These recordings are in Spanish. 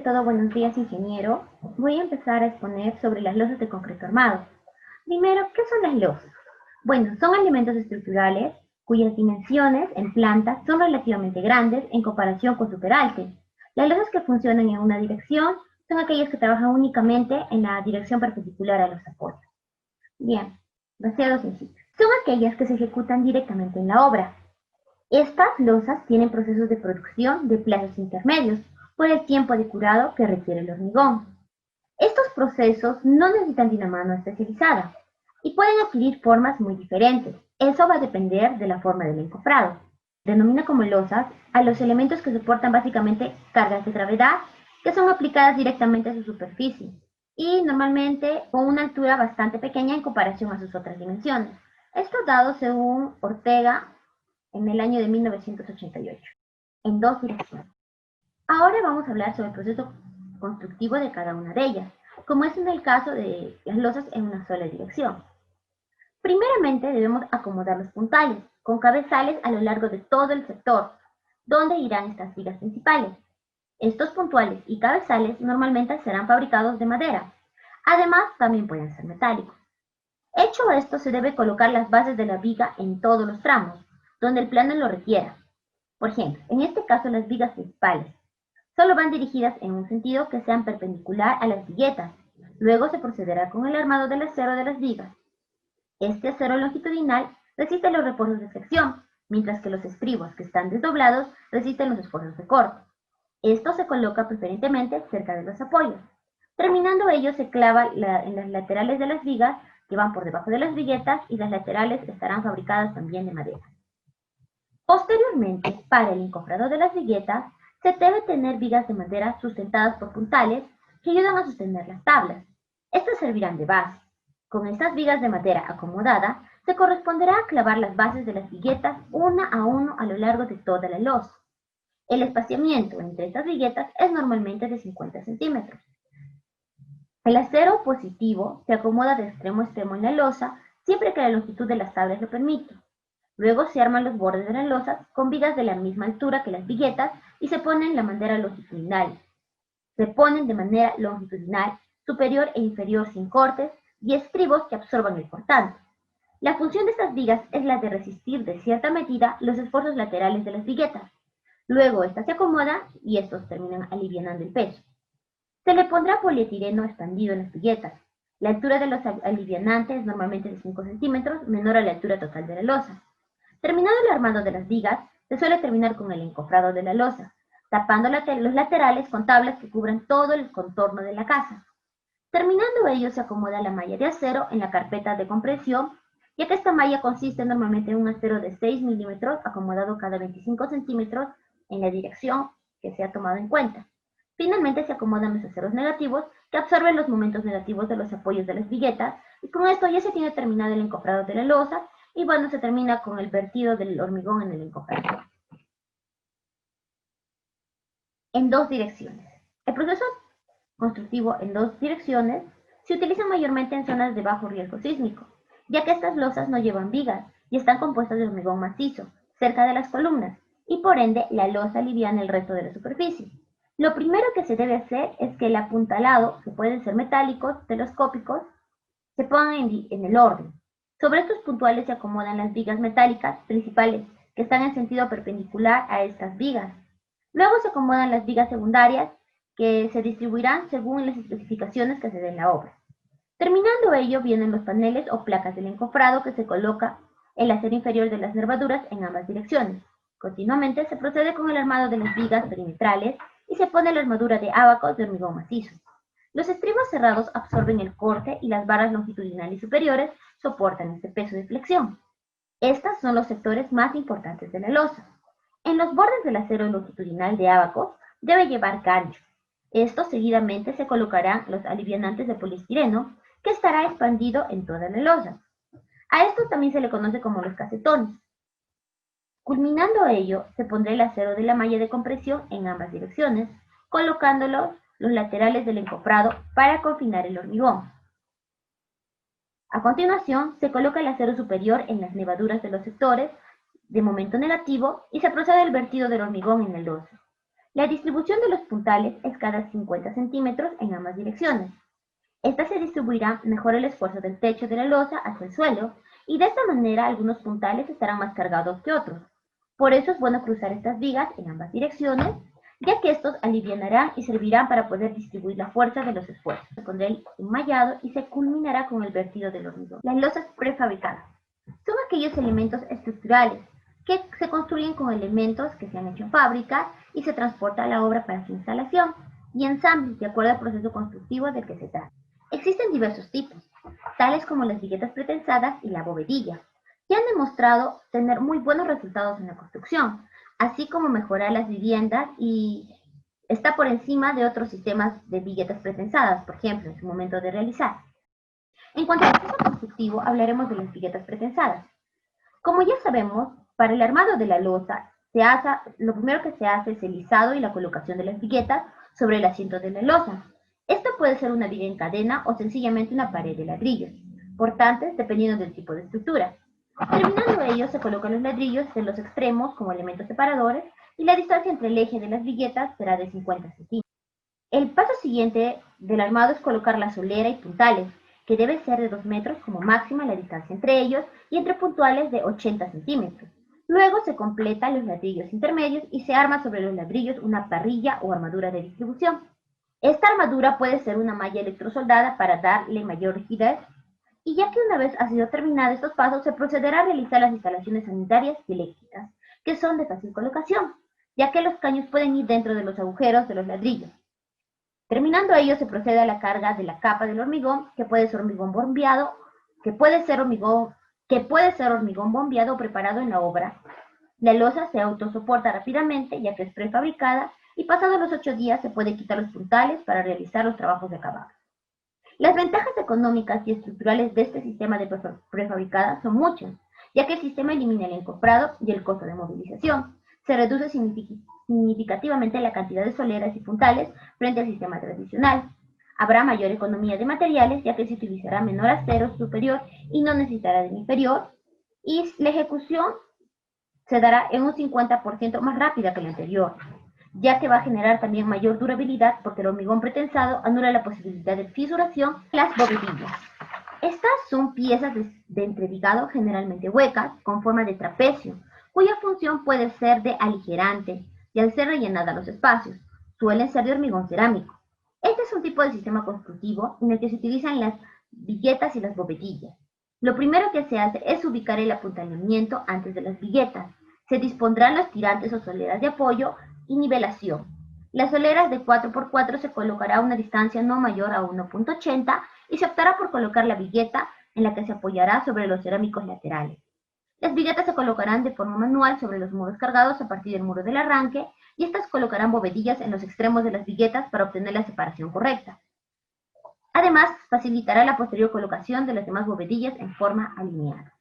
todo, buenos días, ingeniero. Voy a empezar a exponer sobre las losas de concreto armado. Primero, ¿qué son las losas? Bueno, son elementos estructurales cuyas dimensiones en planta son relativamente grandes en comparación con su peralte. Las losas que funcionan en una dirección son aquellas que trabajan únicamente en la dirección perpendicular a los apoyos. Bien, demasiado sencillo. Son aquellas que se ejecutan directamente en la obra. Estas losas tienen procesos de producción de plazos intermedios por el tiempo de curado que requiere el hormigón. Estos procesos no necesitan de una mano especializada y pueden adquirir formas muy diferentes. Eso va a depender de la forma del encofrado. Denomina como losas a los elementos que soportan básicamente cargas de gravedad que son aplicadas directamente a su superficie y normalmente con una altura bastante pequeña en comparación a sus otras dimensiones. Esto dado según Ortega en el año de 1988, en dos direcciones. Ahora vamos a hablar sobre el proceso constructivo de cada una de ellas, como es en el caso de las losas en una sola dirección. Primeramente debemos acomodar los puntales, con cabezales a lo largo de todo el sector, donde irán estas vigas principales. Estos puntuales y cabezales normalmente serán fabricados de madera. Además, también pueden ser metálicos. Hecho esto, se debe colocar las bases de la viga en todos los tramos, donde el plano lo requiera. Por ejemplo, en este caso las vigas principales solo van dirigidas en un sentido que sean perpendicular a las viguetas. Luego se procederá con el armado del acero de las vigas. Este acero longitudinal resiste los refuerzos de sección, mientras que los estribos que están desdoblados resisten los esfuerzos de corte. Esto se coloca preferentemente cerca de los apoyos. Terminando ello, se clava en las laterales de las vigas que van por debajo de las viguetas y las laterales estarán fabricadas también de madera. Posteriormente, para el encofrado de las viguetas, se debe tener vigas de madera sustentadas por puntales que ayudan a sostener las tablas. Estas servirán de base. Con estas vigas de madera acomodada, se corresponderá a clavar las bases de las viguetas una a uno a lo largo de toda la losa. El espaciamiento entre estas viguetas es normalmente de 50 centímetros. El acero positivo se acomoda de extremo a extremo en la losa siempre que la longitud de las tablas lo permita. Luego se arman los bordes de las losas con vigas de la misma altura que las viguetas y se ponen la manera longitudinal. Se ponen de manera longitudinal, superior e inferior sin cortes y estribos que absorban el cortante. La función de estas vigas es la de resistir de cierta medida los esfuerzos laterales de las viguetas. Luego estas se acomodan y estos terminan alivianando el peso. Se le pondrá polietileno expandido en las viguetas. La altura de los alivianantes es normalmente de 5 centímetros, menor a la altura total de la losa. Terminado el armado de las vigas, se suele terminar con el encofrado de la losa, tapando los laterales con tablas que cubran todo el contorno de la casa. Terminando ello, se acomoda la malla de acero en la carpeta de compresión, ya que esta malla consiste normalmente en un acero de 6 milímetros acomodado cada 25 centímetros en la dirección que se ha tomado en cuenta. Finalmente se acomodan los aceros negativos que absorben los momentos negativos de los apoyos de las viguetas y con esto ya se tiene terminado el encofrado de la losa y bueno, se termina con el vertido del hormigón en el encofrado. En dos direcciones. El proceso constructivo en dos direcciones se utiliza mayormente en zonas de bajo riesgo sísmico, ya que estas losas no llevan vigas y están compuestas de hormigón macizo cerca de las columnas y por ende la losa aliviana el resto de la superficie. Lo primero que se debe hacer es que el apuntalado, que pueden ser metálicos, telescópicos, se pongan en el orden. Sobre estos puntuales se acomodan las vigas metálicas principales, que están en sentido perpendicular a estas vigas. Luego se acomodan las vigas secundarias, que se distribuirán según las especificaciones que se den en la obra. Terminando ello, vienen los paneles o placas del encofrado que se coloca el acero inferior de las nervaduras en ambas direcciones. Continuamente se procede con el armado de las vigas perimetrales y se pone la armadura de ábacos de hormigón macizo. Los estribos cerrados absorben el corte y las barras longitudinales superiores soportan este peso de flexión. Estos son los sectores más importantes de la losa. En los bordes del acero longitudinal de ábacos debe llevar gancho. Estos seguidamente se colocarán los alivianantes de poliestireno que estará expandido en toda la losa. A esto también se le conoce como los casetones. Culminando ello, se pondrá el acero de la malla de compresión en ambas direcciones, colocándolos los laterales del encofrado para confinar el hormigón. A continuación, se coloca el acero superior en las nervaduras de los sectores de momento negativo y se procede al vertido del hormigón en el losa. La distribución de los puntales es cada 50 centímetros en ambas direcciones. Esta se distribuirá mejor el esfuerzo del techo de la losa hacia el suelo, y de esta manera algunos puntales estarán más cargados que otros. Por eso es bueno cruzar estas vigas en ambas direcciones, ya que estos alivianarán y servirán para poder distribuir la fuerza de los esfuerzos. Se pondrá el enmayado y se culminará con el vertido del hormigón. Las losas prefabricadas son aquellos elementos estructurales que se construyen con elementos que se han hecho en fábrica y se transporta a la obra para su instalación y ensamble de acuerdo al proceso constructivo del que se trata. Existen diversos tipos, tales como las viguetas pretensadas y la bovedilla, que han demostrado tener muy buenos resultados en la construcción, así como mejorar las viviendas, y está por encima de otros sistemas de viguetas pretensadas, por ejemplo, en su momento de realizar. En cuanto al proceso constructivo, hablaremos de las viguetas pretensadas. Como ya sabemos, para el armado de la losa, lo primero que se hace es el lisado y la colocación de las viguetas sobre el asiento de la losa. Esto puede ser una viga en cadena o sencillamente una pared de ladrillos, portantes dependiendo del tipo de estructura. Terminando ello, se colocan los ladrillos en los extremos como elementos separadores y la distancia entre el eje de las viguetas será de 50 centímetros. El paso siguiente del armado es colocar la solera y puntales, que debe ser de 2 metros como máxima la distancia entre ellos y entre puntales de 80 centímetros. Luego se completan los ladrillos intermedios y se arma sobre los ladrillos una parrilla o armadura de distribución. Esta armadura puede ser una malla electrosoldada para darle mayor rigidez, y ya que una vez ha sido terminada estos pasos, se procederá a realizar las instalaciones sanitarias y eléctricas, que son de fácil colocación, ya que los caños pueden ir dentro de los agujeros de los ladrillos. Terminando ello, se procede a la carga de la capa del hormigón, que puede ser hormigón bombeado, bombeado o preparado en la obra. La losa se autosoporta rápidamente, ya que es prefabricada, y pasados los 8 días se puede quitar los puntales para realizar los trabajos de acabado. Las ventajas económicas y estructurales de este sistema de prefabricada son muchas, ya que el sistema elimina el encofrado y el costo de movilización. Se reduce significativamente la cantidad de soleras y puntales frente al sistema tradicional. Habrá mayor economía de materiales, ya que se utilizará menor acero superior y no necesitará del inferior, y la ejecución se dará en un 50% más rápida que la anterior, ya que va a generar también mayor durabilidad porque el hormigón pretensado anula la posibilidad de fisuración de las bovedillas. Estas son piezas de entrevigado generalmente huecas, con forma de trapecio, cuya función puede ser de aligerante, y al ser rellenada los espacios, suelen ser de hormigón cerámico. Este es un tipo de sistema constructivo en el que se utilizan las viguetas y las bovedillas. Lo primero que se hace es ubicar el apuntalamiento antes de las viguetas. Se dispondrán los tirantes o soleras de apoyo y nivelación. Las soleras de 4x4 se colocará a una distancia no mayor a 1.80 y se optará por colocar la vigueta en la que se apoyará sobre los cerámicos laterales. Las viguetas se colocarán de forma manual sobre los muros cargados a partir del muro del arranque, y estas colocarán bovedillas en los extremos de las viguetas para obtener la separación correcta. Además, facilitará la posterior colocación de las demás bovedillas en forma alineada.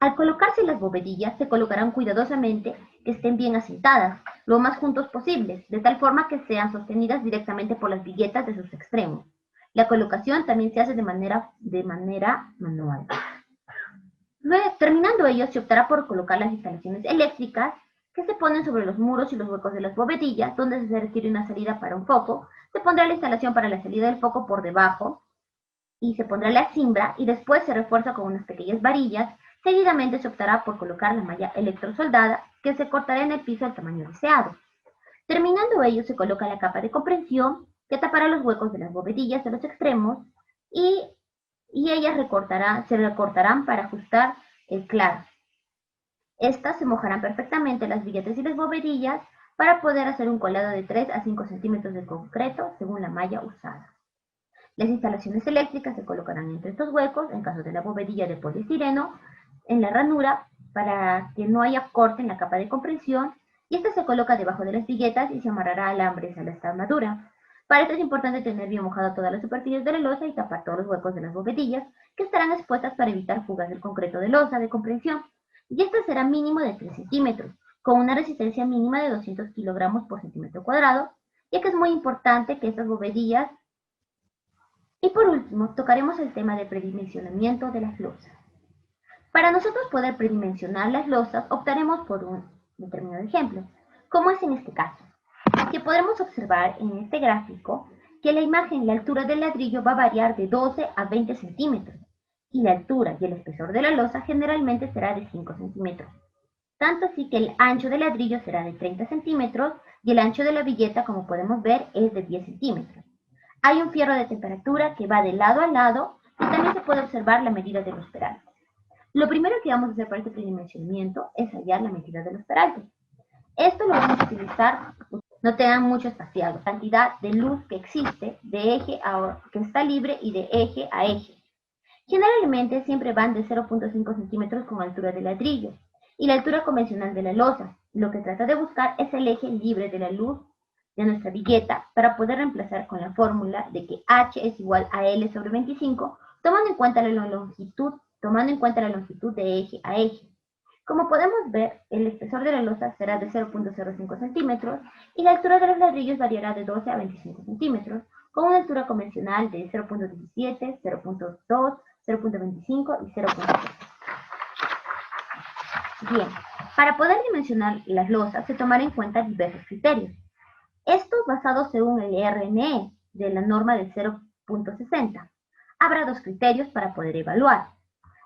Al colocarse las bovedillas, se colocarán cuidadosamente que estén bien asentadas, lo más juntos posibles, de tal forma que sean sostenidas directamente por las viguetas de sus extremos. La colocación también se hace de manera manual. Luego, terminando ello, se optará por colocar las instalaciones eléctricas que se ponen sobre los muros y los huecos de las bovedillas, donde se requiere una salida para un foco. Se pondrá la instalación para la salida del foco por debajo y se pondrá la cimbra, y después se refuerza con unas pequeñas varillas. Seguidamente se optará por colocar la malla electrosoldada, que se cortará en el piso al tamaño deseado. Terminando ello, se coloca la capa de comprensión, que tapará los huecos de las bovedillas de los extremos, y ellas se recortarán para ajustar el claro. Estas se mojarán perfectamente las viguetas y las bovedillas para poder hacer un colado de 3 a 5 centímetros de concreto según la malla usada. Las instalaciones eléctricas se colocarán entre estos huecos, en caso de la bovedilla de poliestireno, en la ranura para que no haya corte en la capa de comprensión, y esta se coloca debajo de las viguetas y se amarrará alambres a esta armadura. Para esto es importante tener bien mojada todas las superficies de la losa y tapar todos los huecos de las bovedillas, que estarán expuestas para evitar fugas del concreto de losa de comprensión, y esta será mínimo de 3 centímetros, con una resistencia mínima de 200 kilogramos por centímetro cuadrado, ya que es muy importante que estas bovedillas. Y por último, tocaremos el tema de predimensionamiento de las losas. Para nosotros poder predimensionar las losas, optaremos por un determinado ejemplo, como es en este caso. Que podremos observar en este gráfico que la imagen, la altura del ladrillo va a variar de 12 a 20 centímetros y la altura y el espesor de la losa generalmente será de 5 centímetros. Tanto así que el ancho del ladrillo será de 30 centímetros y el ancho de la vigueta, como podemos ver, es de 10 centímetros. Hay un fierro de temperatura que va de lado a lado y también se puede observar la medida de los peraltes. Lo primero que vamos a hacer para este tridimensionamiento es hallar la medida de los peraltes. Esto lo vamos a utilizar, no tengan mucho espaciado, cantidad de luz que existe de eje a que está libre y de eje a eje. Generalmente siempre van de 0.5 centímetros con altura de ladrillo y la altura convencional de la losa. Lo que trata de buscar es el eje libre de la luz de nuestra vigueta para poder reemplazar con la fórmula de que H es igual a L sobre 25, tomando en cuenta la longitud de eje a eje. Como podemos ver, el espesor de la losa será de 0.05 centímetros y la altura de los ladrillos variará de 12 a 25 centímetros, con una altura convencional de 0.17, 0.2, 0.25 y 0.3. Bien, para poder dimensionar las losas se tomará en cuenta diversos criterios. Estos basados según el RME de la norma del 0.60. Habrá dos criterios para poder evaluar.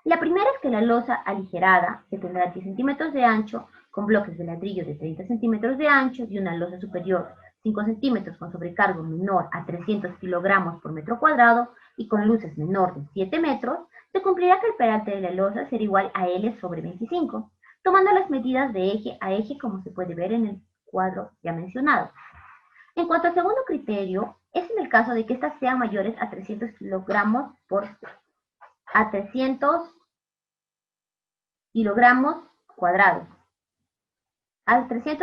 La primera es que la losa aligerada, que tendrá 10 centímetros de ancho, con bloques de ladrillo de 30 centímetros de ancho y una losa superior 5 centímetros con sobrecargo menor a 300 kilogramos por metro cuadrado y con luces menor de 7 metros, se cumplirá que el peralte de la losa será igual a L sobre 25, tomando las medidas de eje a eje como se puede ver en el cuadro ya mencionado. En cuanto al segundo criterio, es en el caso de que estas sean mayores a 300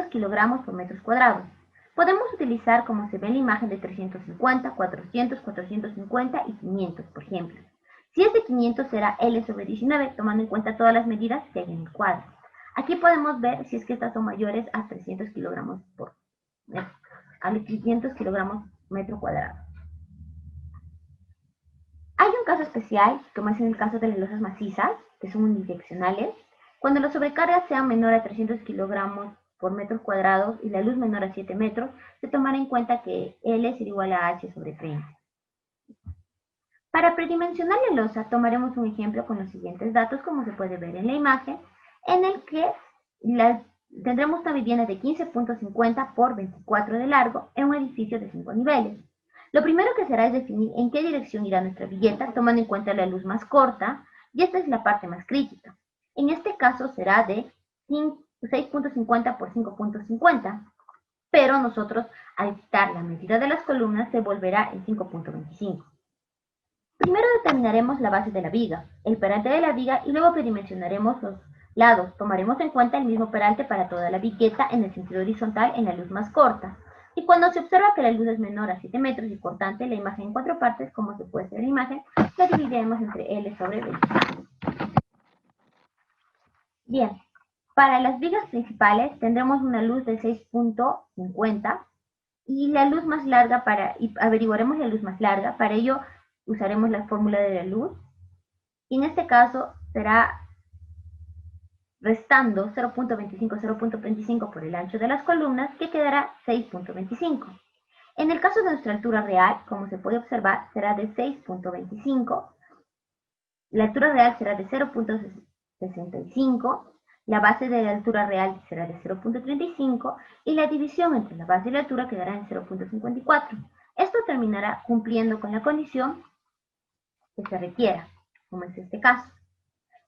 kilogramos por metros cuadrados. Podemos utilizar, como se ve en la imagen, de 350, 400, 450 y 500, por ejemplo. Si es de 500 será L sobre 19, tomando en cuenta todas las medidas que hay en el cuadro. Aquí podemos ver si es que estas son mayores a 300 kilogramos por metro, a 500 kilogramos metro cuadrado. Hay un caso especial, como es en el caso de las losas macizas, que son unidireccionales. Cuando las sobrecargas sean menor a 300 kilogramos por metros cuadrados y la luz menor a 7 metros, se tomará en cuenta que L será igual a H sobre 30. Para predimensionar la losa, tomaremos un ejemplo con los siguientes datos, como se puede ver en la imagen, en el que tendremos una vivienda de 15.50 por 24 de largo en un edificio de 5 niveles. Lo primero que se hará es definir en qué dirección irá nuestra vigueta, tomando en cuenta la luz más corta, y esta es la parte más crítica. En este caso será de 6.50 por 5.50, pero nosotros al quitar la medida de las columnas se volverá en 5.25. Primero determinaremos la base de la viga, el peralte de la viga y luego predimensionaremos los lados. Tomaremos en cuenta el mismo peralte para toda la vigueta en el sentido horizontal en la luz más corta. Y cuando se observa que la luz es menor a 7 metros y cortante, la imagen en 4 partes, como se puede ver en la imagen, la dividiremos entre L sobre 25. Bien, para las vigas principales tendremos una luz de 6.50 y la luz más larga y averiguaremos la luz más larga. Para ello usaremos la fórmula de la luz y en este caso será restando 0.25, 0.25 por el ancho de las columnas, que quedará 6.25. En el caso de nuestra altura real, como se puede observar, será de 6.25. La altura real será de 0.65. La base de la altura real será de 0.35 y la división entre la base y la altura quedará en 0.54. Esto terminará cumpliendo con la condición que se requiera, como es este caso.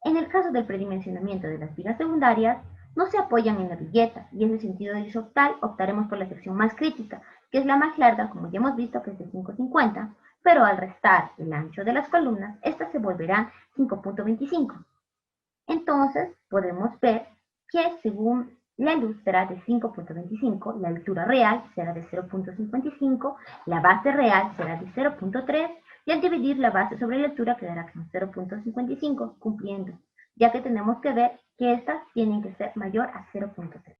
En el caso del predimensionamiento de las vigas secundarias, no se apoyan en la vigueta y en el sentido horizontal optaremos por la sección más crítica, que es la más larga, como ya hemos visto, que es de 5.50, pero al restar el ancho de las columnas, estas se volverán 5.25. Entonces, podemos ver que según la luz será de 5.25, la altura real será de 0.55, la base real será de 0.3 y al dividir la base sobre la altura quedará con 0.55, cumpliendo, ya que tenemos que ver que estas tienen que ser mayor a 0.3.